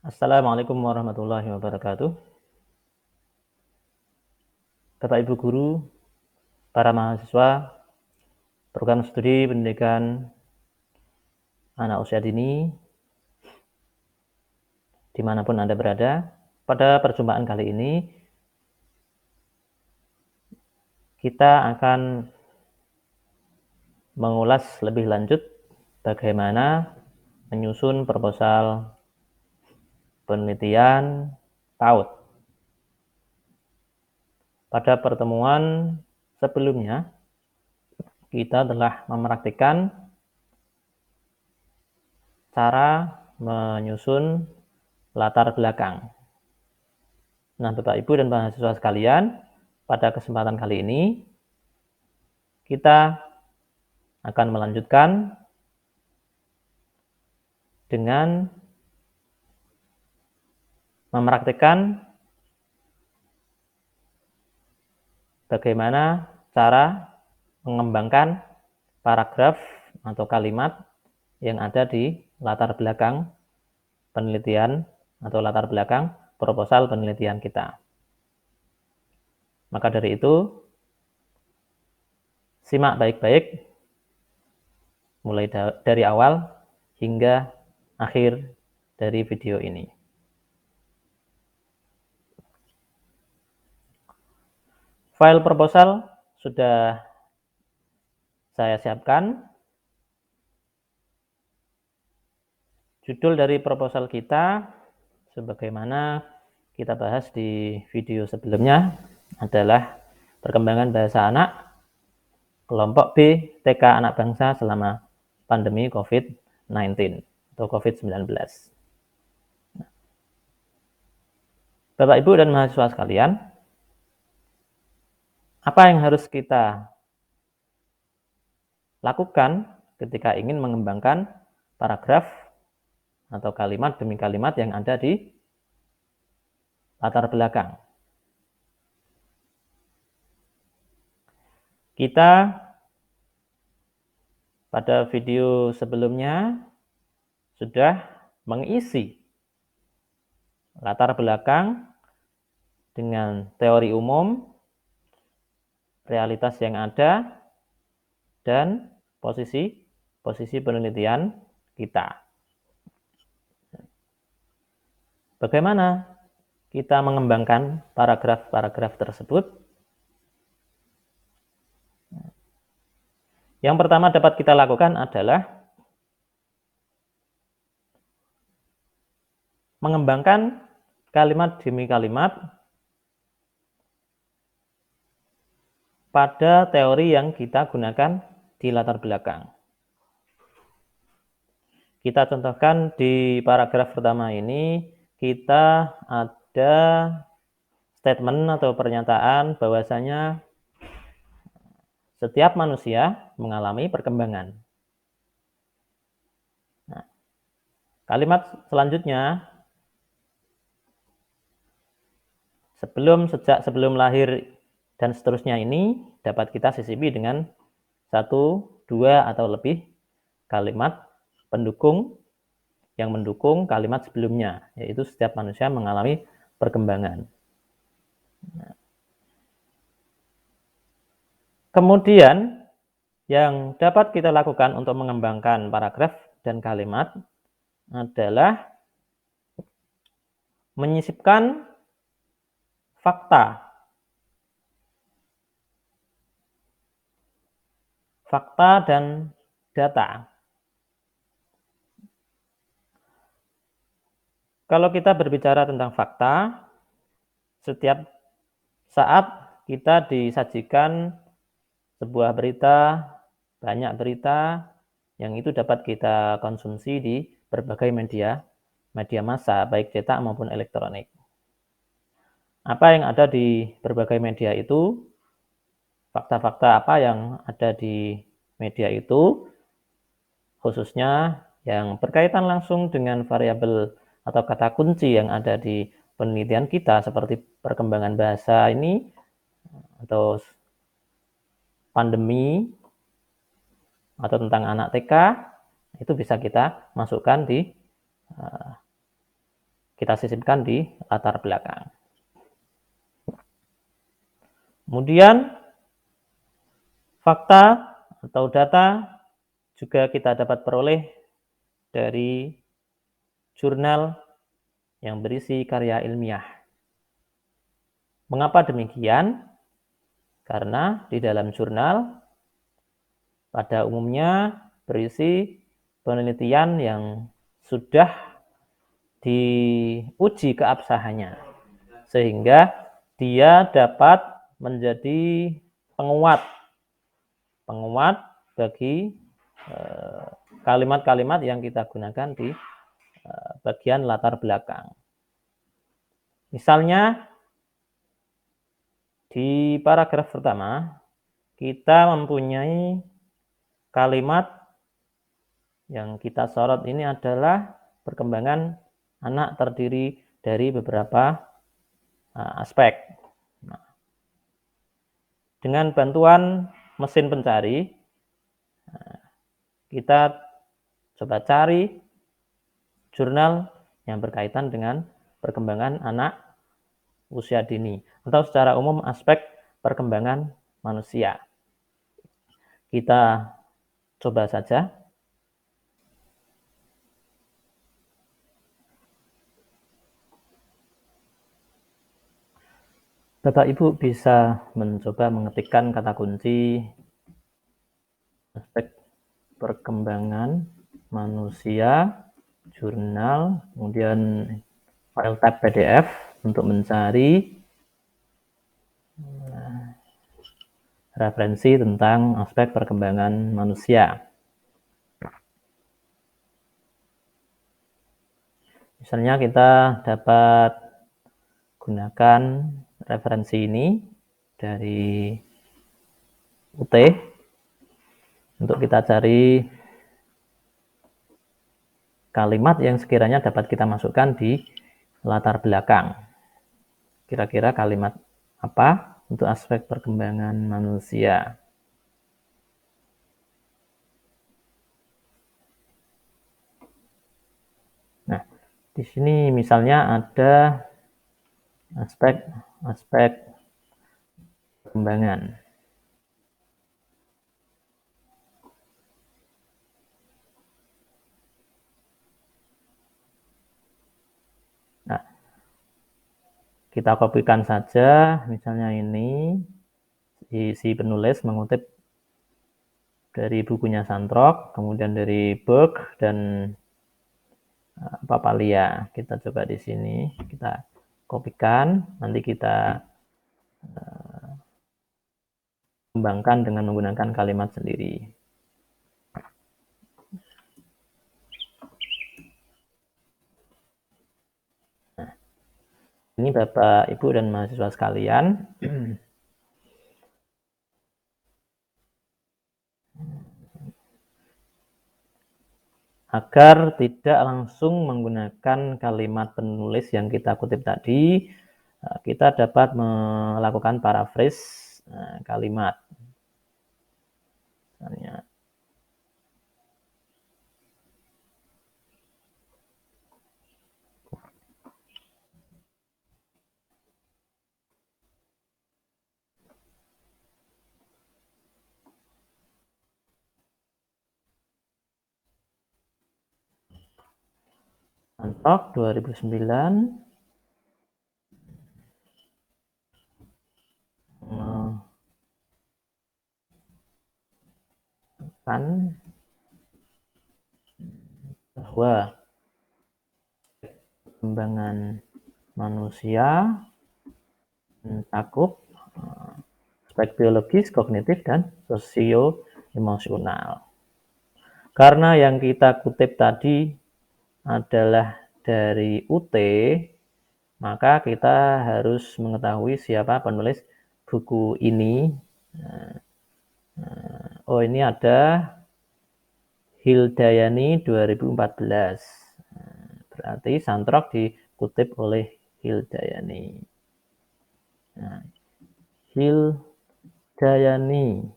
Assalamualaikum warahmatullahi wabarakatuh. Bapak Ibu guru, para mahasiswa, program studi pendidikan anak usia dini, dimanapun Anda berada, pada perjumpaan kali ini kita akan mengulas lebih lanjut bagaimana menyusun proposal penelitian PAUD. Pada pertemuan sebelumnya, kita telah mempraktikkan cara menyusun latar belakang. Nah, Bapak Ibu dan mahasiswa sekalian, pada kesempatan kali ini kita akan melanjutkan dengan mempraktikkan bagaimana cara mengembangkan paragraf atau kalimat yang ada di latar belakang penelitian atau latar belakang proposal penelitian kita. Maka dari itu, simak baik-baik mulai dari awal hingga akhir dari video ini. File proposal sudah saya siapkan. Judul dari proposal kita, sebagaimana kita bahas di video sebelumnya, adalah perkembangan bahasa anak kelompok B TK anak bangsa selama pandemi COVID-19 atau COVID-19. Bapak, Ibu, dan mahasiswa sekalian, apa yang harus kita lakukan ketika ingin mengembangkan paragraf atau kalimat demi kalimat yang ada di latar belakang? Kita pada video sebelumnya sudah mengisi latar belakang dengan teori umum, realitas yang ada, dan posisi penelitian kita. Bagaimana kita mengembangkan paragraf-paragraf tersebut? Yang pertama dapat kita lakukan adalah mengembangkan kalimat demi kalimat pada teori yang kita gunakan di latar belakang. Kita contohkan di paragraf pertama ini, kita ada statement atau pernyataan bahwasanya setiap manusia mengalami perkembangan. Nah, kalimat selanjutnya, sebelum lahir dan seterusnya ini dapat kita sisipi dengan 1, 2, atau lebih kalimat pendukung yang mendukung kalimat sebelumnya, yaitu setiap manusia mengalami perkembangan. Nah, kemudian yang dapat kita lakukan untuk mengembangkan paragraf dan kalimat adalah menyisipkan fakta dan data. Kalau kita berbicara tentang fakta, setiap saat kita disajikan sebuah berita, banyak berita yang itu dapat kita konsumsi di berbagai media massa, baik cetak maupun elektronik. Apa yang ada di berbagai media itu, fakta-fakta apa yang ada di media itu, khususnya yang berkaitan langsung dengan variabel atau kata kunci yang ada di penelitian kita, seperti perkembangan bahasa ini, atau pandemi, atau tentang anak TK, itu bisa kita masukkan di kita sisipkan di latar belakang. Kemudian fakta atau data juga kita dapat peroleh dari jurnal yang berisi karya ilmiah. Mengapa demikian? Karena di dalam jurnal pada umumnya berisi penelitian yang sudah diuji keabsahannya, sehingga dia dapat menjadi penguat bagi kalimat-kalimat yang kita gunakan di bagian latar belakang. Misalnya di paragraf pertama kita mempunyai kalimat yang kita sorot ini adalah perkembangan anak terdiri dari beberapa aspek. Nah, dengan bantuan mesin pencari, kita coba cari jurnal yang berkaitan dengan perkembangan anak usia dini atau secara umum aspek perkembangan manusia. Kita coba saja. Bapak Ibu bisa mencoba mengetikkan kata kunci aspek perkembangan manusia, jurnal, kemudian file tab PDF untuk mencari referensi tentang aspek perkembangan manusia. Misalnya kita dapat gunakan referensi ini dari UT untuk kita cari kalimat yang sekiranya dapat kita masukkan di latar belakang. Kira-kira kalimat apa untuk aspek perkembangan manusia? Nah, di sini misalnya ada aspek perkembangan. Nah, kita kopikan saja, misalnya ini si penulis mengutip dari bukunya Santrok, kemudian dari Burke dan Papalia. Kita coba di sini, kita kopikan, nanti kita kembangkan dengan menggunakan kalimat sendiri. Nah, ini Bapak, Ibu, dan mahasiswa sekalian. Agar tidak langsung menggunakan kalimat penulis yang kita kutip tadi, kita dapat melakukan paraphrase kalimat. Misalnya, Santrok 2009 kan bahwa perkembangan manusia mencakup aspek biologis, kognitif, dan sosio-emosional. Karena yang kita kutip tadi adalah dari UT, maka kita harus mengetahui siapa penulis buku ini. Oh, ini ada Hildayani 2014. Berarti Santrok dikutip oleh Hildayani. Nah, Hildayani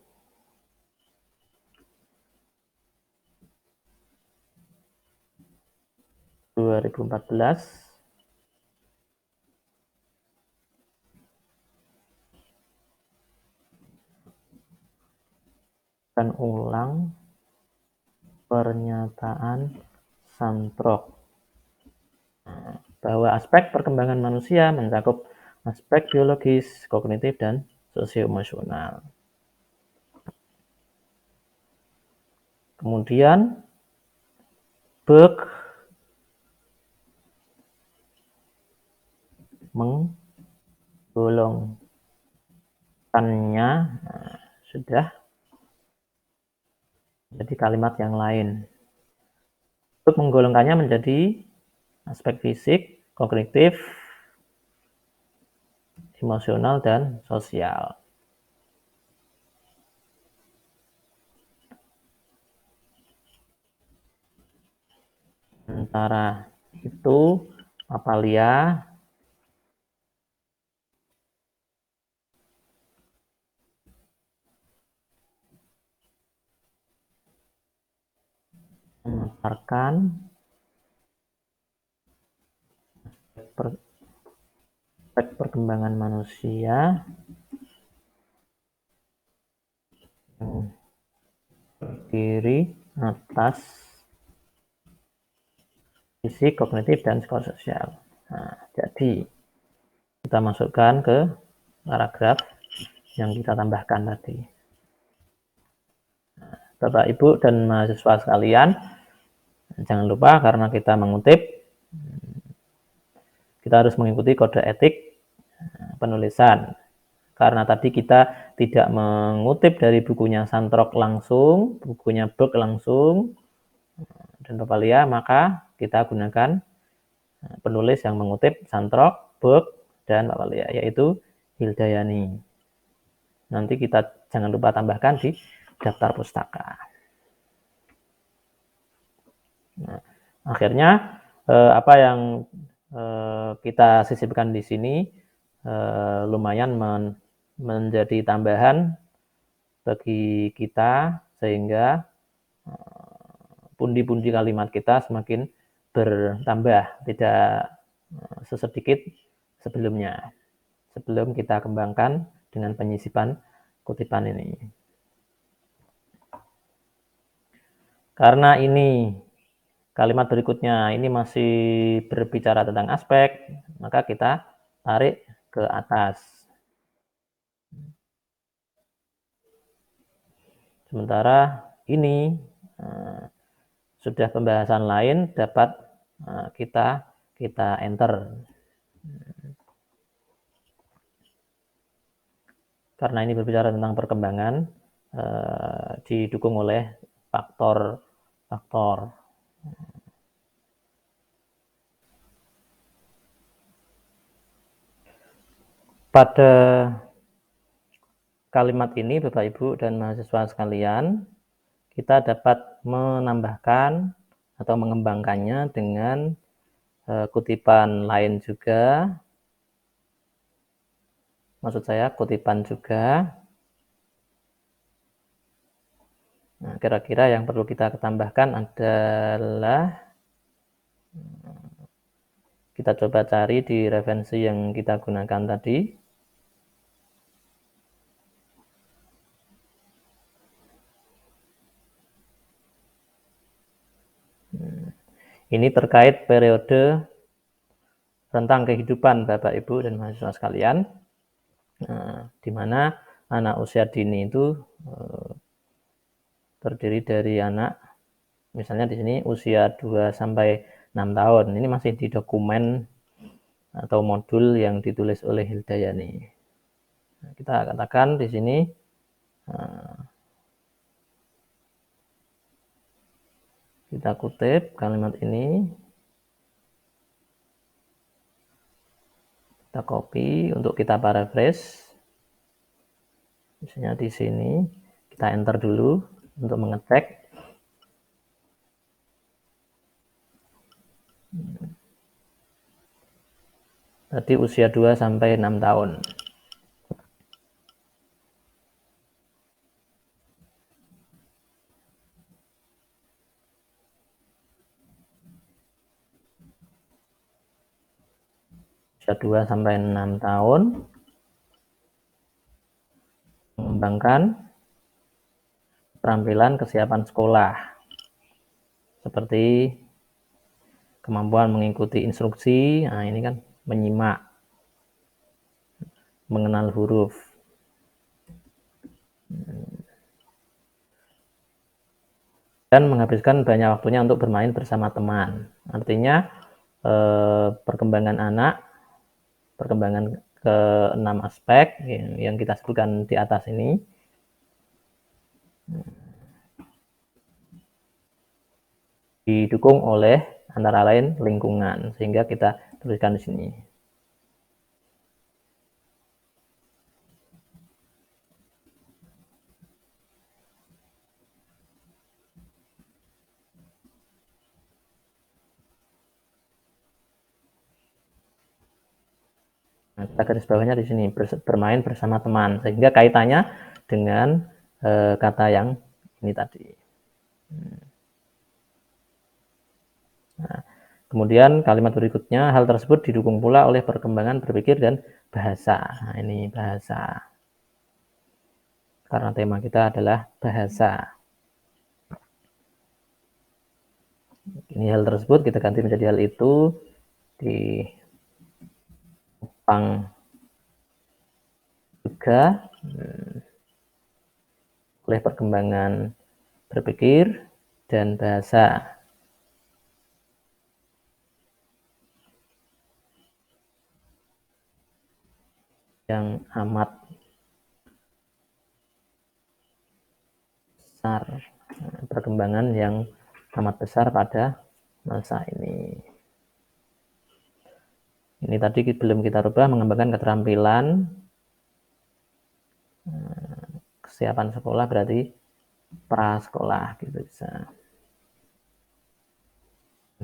2014 dan ulang pernyataan Santrok bahwa aspek perkembangan manusia mencakup aspek biologis, kognitif, dan sosioemosional. Kemudian Burke menggolongkannya sudah jadi kalimat yang lain. Burke menggolongkannya menjadi aspek fisik, kognitif, emosional, dan sosial. Sementara itu, Papalia memaparkan aspek perkembangan manusia yang terdiri atas fisik, kognitif, dan psikososial. Nah, jadi kita masukkan ke paragraf yang kita tambahkan tadi. Bapak, Ibu, dan mahasiswa sekalian, jangan lupa karena kita mengutip, kita harus mengikuti kode etik penulisan. Karena tadi kita tidak mengutip dari bukunya Santrok langsung, bukunya Burke langsung, dan Papalia, maka kita gunakan penulis yang mengutip Santrok, Burke, dan Papalia, yaitu Hildayani. Nanti kita jangan lupa tambahkan di daftar pustaka. Nah, akhirnya apa yang kita sisipkan di sini lumayan menjadi tambahan bagi kita sehingga pundi-pundi kalimat kita semakin bertambah, tidak sesedikit sebelumnya. Sebelum kita kembangkan dengan penyisipan kutipan ini. Karena ini kalimat berikutnya ini masih berbicara tentang aspek, maka kita tarik ke atas. Sementara ini sudah pembahasan lain dapat kita enter. Karena ini berbicara tentang perkembangan, didukung oleh faktor-faktor. Pada kalimat ini, Bapak, Ibu, dan mahasiswa sekalian, kita dapat menambahkan atau mengembangkannya dengan kutipan lain juga. Maksud saya kutipan juga. Nah, kira-kira yang perlu kita tambahkan adalah kita coba cari di referensi yang kita gunakan tadi. Ini terkait periode rentang kehidupan Bapak, Ibu, dan mahasiswa sekalian, di mana anak usia dini itu terdiri dari anak, misalnya di sini usia 2 sampai 6 tahun. Ini masih di dokumen atau modul yang ditulis oleh Hildayani. Nah, kita katakan di sini kita kutip kalimat ini, kita copy untuk kita paraphrase. Misalnya di sini kita enter dulu untuk mengecek. Tadi usia 2 sampai 6 tahun. Usia 2 sampai 6 tahun. Mengembangkan keterampilan kesiapan sekolah, seperti kemampuan mengikuti instruksi. Nah, ini kan menyimak, mengenal huruf. Dan menghabiskan banyak waktunya untuk bermain bersama teman. Artinya perkembangan anak, perkembangan ke 6 aspek yang kita sebutkan di atas ini didukung oleh antara lain lingkungan, sehingga kita tuliskan di sini. Nah, kita garis bawahnya di sini, bermain bersama teman, sehingga kaitannya dengan kata yang ini tadi. Nah, kemudian kalimat berikutnya, hal tersebut didukung pula oleh perkembangan berpikir dan bahasa. Nah, ini bahasa. Karena tema kita adalah bahasa. Ini hal tersebut kita ganti menjadi hal itu di Jepang juga oleh perkembangan berpikir dan bahasa. Yang amat besar, perkembangan yang amat besar pada masa ini. Ini tadi belum kita rubah, mengembangkan keterampilan kesiapan sekolah, berarti prasekolah gitu bisa.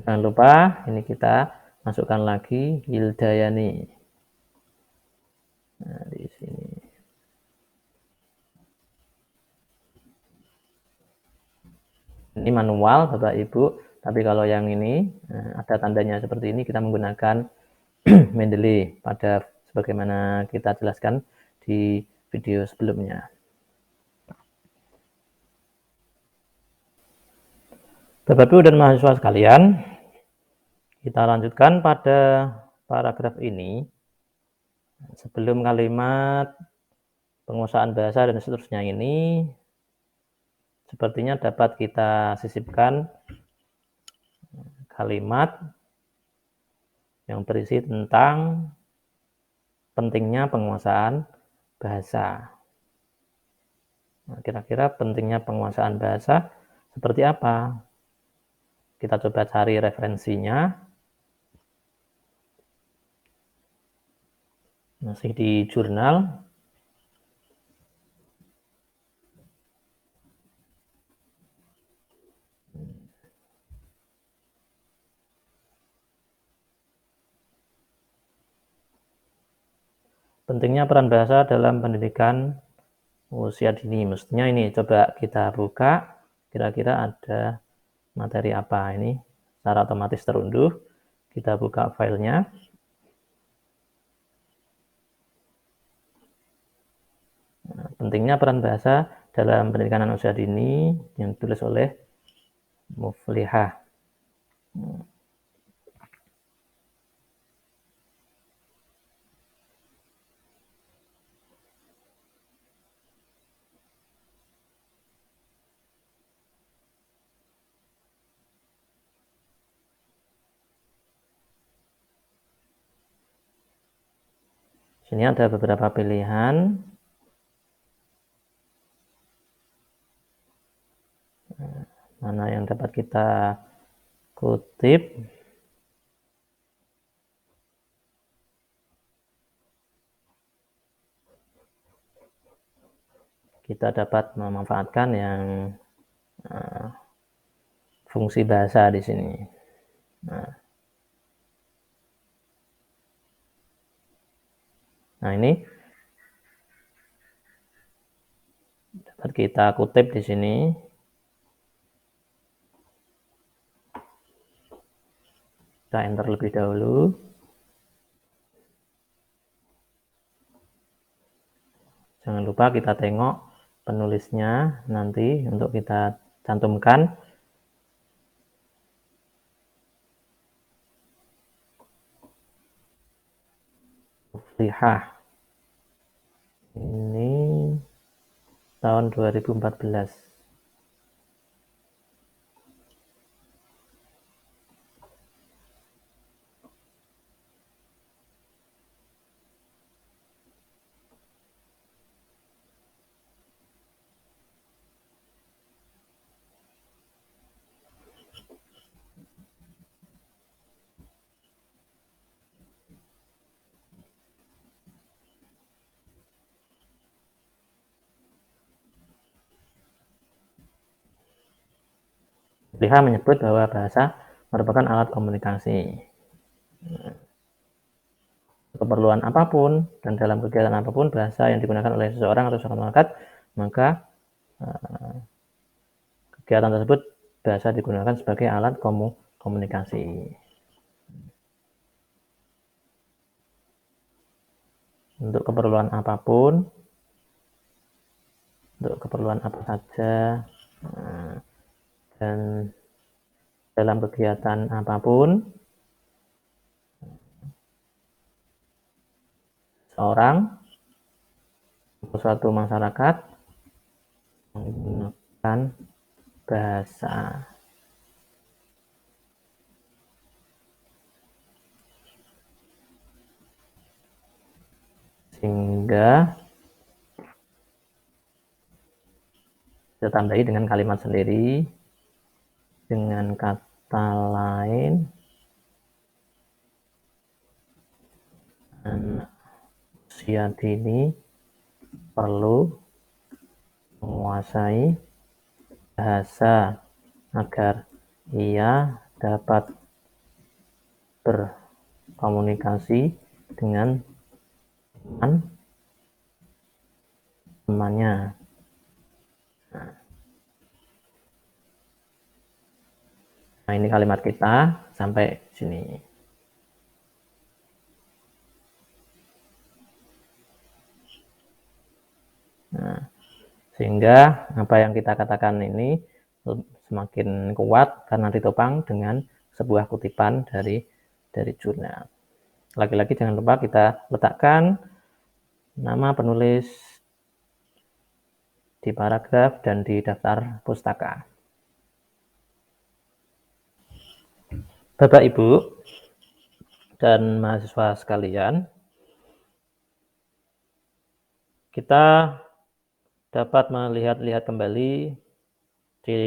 Jangan lupa ini kita masukkan lagi Hildayani. Nah, di sini. Ini manual Bapak Ibu, tapi kalau yang ini ada tandanya seperti ini, kita menggunakan Mendeley pada sebagaimana kita jelaskan di video sebelumnya. Bapak Ibu dan mahasiswa sekalian, kita lanjutkan pada paragraf ini. Sebelum kalimat penguasaan bahasa dan seterusnya ini, sepertinya dapat kita sisipkan kalimat yang berisi tentang pentingnya penguasaan bahasa. Nah, kira-kira pentingnya penguasaan bahasa seperti apa? Kita coba cari referensinya. Masih di jurnal. Pentingnya peran bahasa dalam pendidikan usia dini. Mestinya ini coba kita buka, kira-kira ada materi apa ini. Secara otomatis terunduh. Kita buka filenya. Nah, pentingnya peran bahasa dalam pendidikan anak usia dini yang ditulis oleh Muflihah. Sini ada beberapa pilihan. Mana yang dapat kita kutip. Kita dapat memanfaatkan yang fungsi bahasa di sini. Nah, ini dapat kita kutip di sini. Kita enter lebih dahulu. Jangan lupa kita tengok penulisnya nanti untuk kita cantumkan. Muflihah ini tahun 2014. Muflihah menyebut bahwa bahasa merupakan alat komunikasi. Keperluan apapun dan dalam kegiatan apapun bahasa yang digunakan oleh seseorang atau masyarakat, maka kegiatan tersebut bahasa digunakan sebagai alat komunikasi. Untuk keperluan apapun, untuk keperluan apa saja, dan dalam kegiatan apapun, seorang atau suatu masyarakat menggunakan bahasa. Sehingga kita tambahi dengan kalimat sendiri, dengan kata lain, anak usia dini perlu menguasai bahasa agar ia dapat berkomunikasi dengan teman-temannya. Nah, ini kalimat kita sampai sini. Nah, sehingga apa yang kita katakan ini semakin kuat karena ditopang dengan sebuah kutipan dari jurnal. Lagi-lagi jangan lupa kita letakkan nama penulis di paragraf dan di daftar pustaka. Bapak, Ibu, dan mahasiswa sekalian, kita dapat melihat-lihat kembali di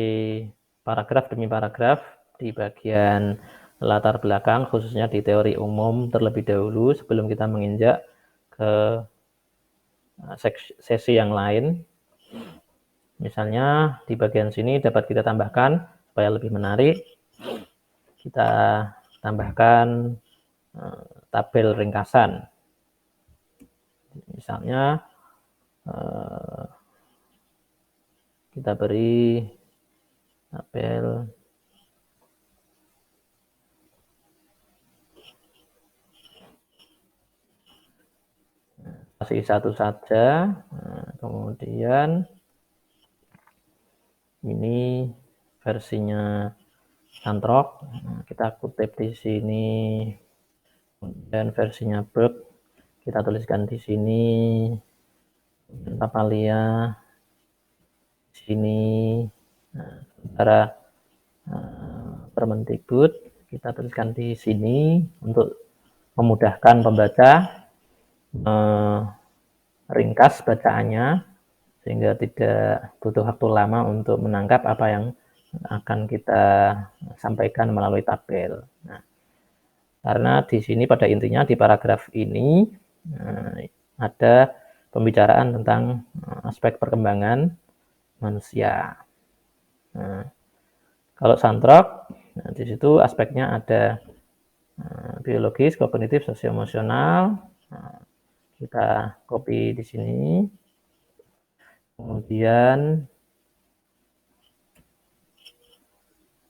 paragraf demi paragraf di bagian latar belakang, khususnya di teori umum terlebih dahulu sebelum kita menginjak ke sesi yang lain. Misalnya di bagian sini dapat kita tambahkan supaya lebih menarik, kita tambahkan tabel ringkasan. Misalnya kita beri tabel kasih satu saja. Nah, kemudian ini versinya Santrok. Nah, kita kutip di sini. Dan versinya Berg kita tuliskan di sini. Tapalia di sini. Nah, sementara Permendikbud kita tuliskan di sini untuk memudahkan pembaca ringkas bacaannya sehingga tidak butuh waktu lama untuk menangkap apa yang akan kita sampaikan melalui tabel. Nah, karena di sini pada intinya di paragraf ini ada pembicaraan tentang aspek perkembangan manusia. Nah, kalau Santrok, nah, di situ aspeknya ada biologis, kognitif, sosioemosional. Nah, kita copy di sini. Kemudian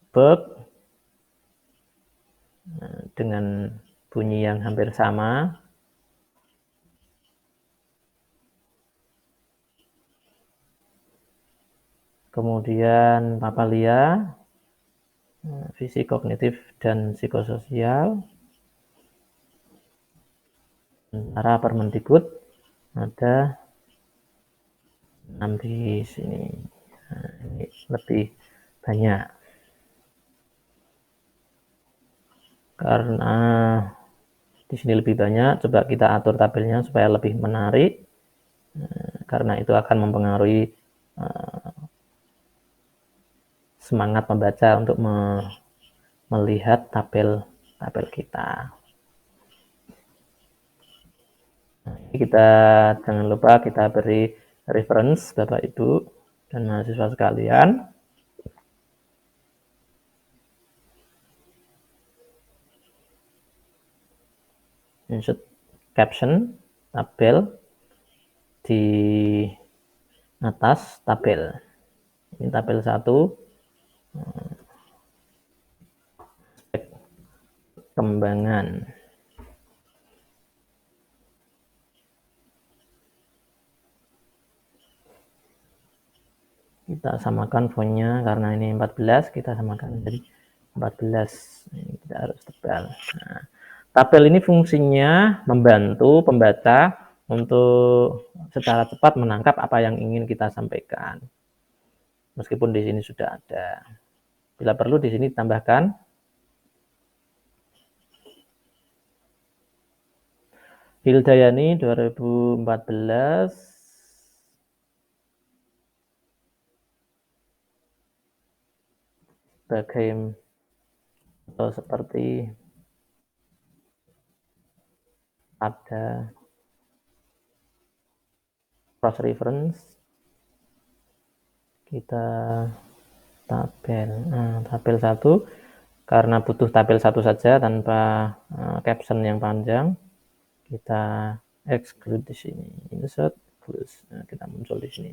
Berg dengan bunyi yang hampir sama. kemudian papalia, fisik, kognitif, dan psikososial. Sementara Permendikbud ada 6 di sini. Nah, ini lebih banyak. Karena di sini lebih banyak, coba kita atur tabelnya supaya lebih menarik. Karena itu akan mempengaruhi semangat membaca untuk melihat tabel kita. Nah, ini kita jangan lupa kita beri reference Bapak Ibu dan mahasiswa sekalian. Insert caption tabel di atas tabel. Ini tabel 1. Kembangan. Kita samakan fontnya karena ini 14, kita samakan jadi 14. Ini tidak harus tebal. Nah, tabel ini fungsinya membantu pembaca untuk secara cepat menangkap apa yang ingin kita sampaikan. Meskipun di sini sudah ada. Bila perlu di sini tambahkan. Hildayani 2014 sebagai atau seperti ada cross reference kita tabel. Nah, tabel 1 karena butuh tabel 1 saja tanpa caption yang panjang, kita exclude di sini. Insert close. Nah, kita muncul di sini.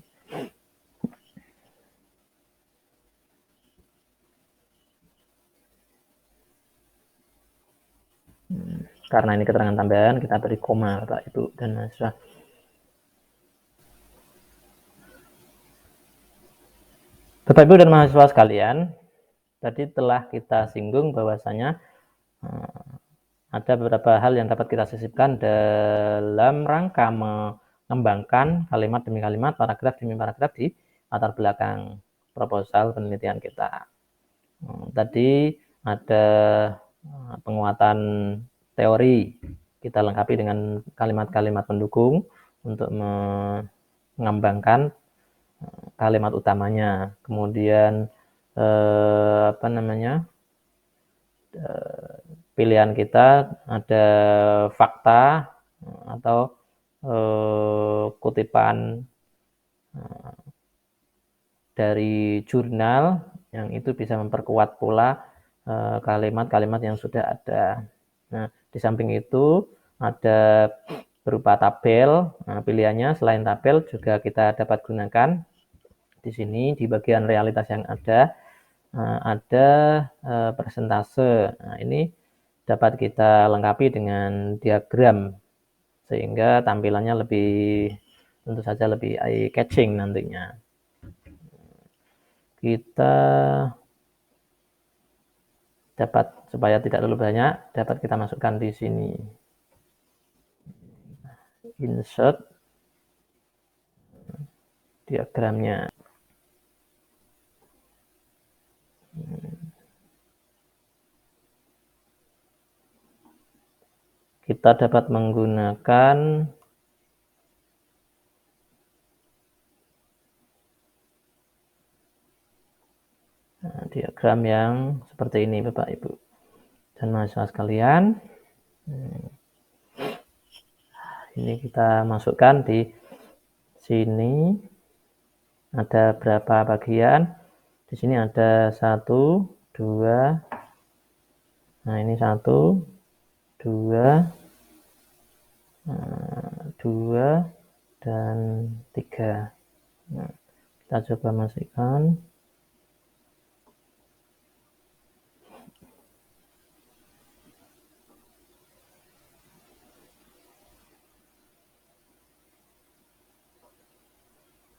Karena ini keterangan tambahan, kita beri koma Bapak Ibu dan mahasiswa. Bapak Ibu dan mahasiswa sekalian, tadi telah kita singgung bahwasanya ada beberapa hal yang dapat kita sisipkan dalam rangka mengembangkan kalimat demi kalimat, paragraf demi paragraf di latar belakang proposal penelitian kita. Tadi ada penguatan teori, kita lengkapi dengan kalimat-kalimat pendukung untuk mengembangkan kalimat utamanya. Kemudian pilihan kita ada fakta atau kutipan dari jurnal yang itu bisa memperkuat pula kalimat-kalimat yang sudah ada. Nah, di samping itu ada berupa tabel. Nah, pilihannya selain tabel juga kita dapat gunakan di sini di bagian realitas yang ada persentase. Nah, ini dapat kita lengkapi dengan diagram sehingga tampilannya tentu saja lebih eye catching nantinya. Kita dapat supaya tidak terlalu banyak dapat kita masukkan di sini. Insert diagramnya. Kita dapat menggunakan diagram yang seperti ini Bapak Ibu dan mahasiswa sekalian. Ini kita masukkan di sini. Ada berapa bagian? Di sini ada 1, 2. Nah, ini 1, 2, 2 dan 3. Nah, kita coba masukkan.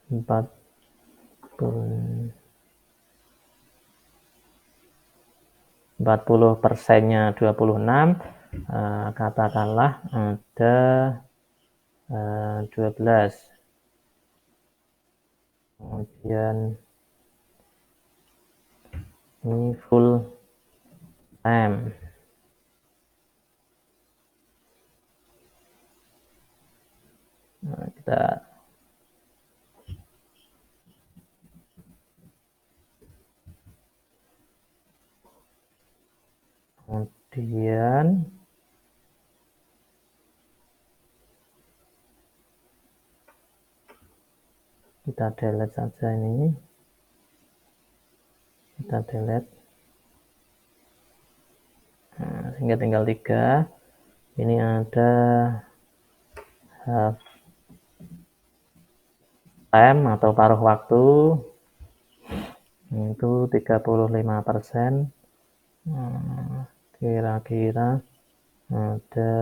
Empat. 40%-nya 26, katakanlah ada 12. Kemudian ini full time. Nah, kita kemudian kita delete saja ini, kita delete. Nah, sehingga tinggal 3. Ini ada half time atau paruh waktu itu 35%. Kira-kira ada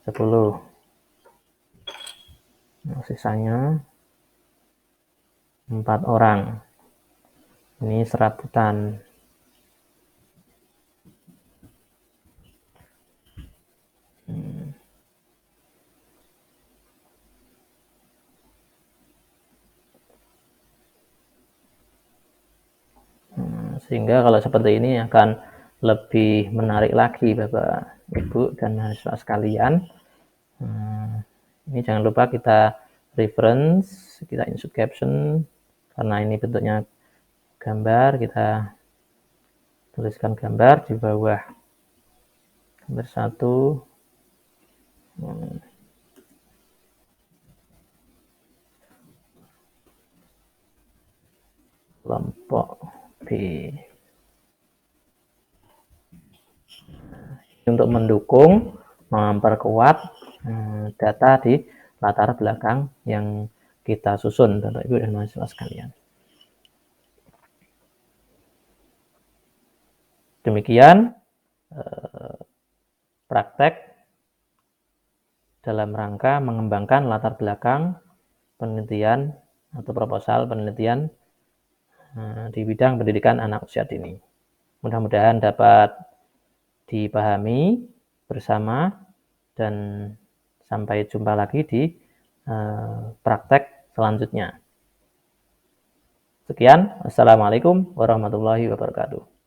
10. Nah, sisanya 4 orang. Ini serabutan. Sehingga kalau seperti ini akan lebih menarik lagi Bapak Ibu dan mahasiswa sekalian. Ini jangan lupa kita reference, kita insert caption, karena ini bentuknya gambar, kita tuliskan gambar di bawah gambar 1. Kelompok B. Untuk mendukung, memperkuat data di latar belakang yang kita susun, Bapak Ibu dan mahasiswa sekalian. Demikian praktek dalam rangka mengembangkan latar belakang penelitian atau proposal penelitian di bidang pendidikan anak usia dini. Mudah-mudahan dapat dipahami bersama dan sampai jumpa lagi di praktek selanjutnya. Sekian, Assalamualaikum warahmatullahi wabarakatuh.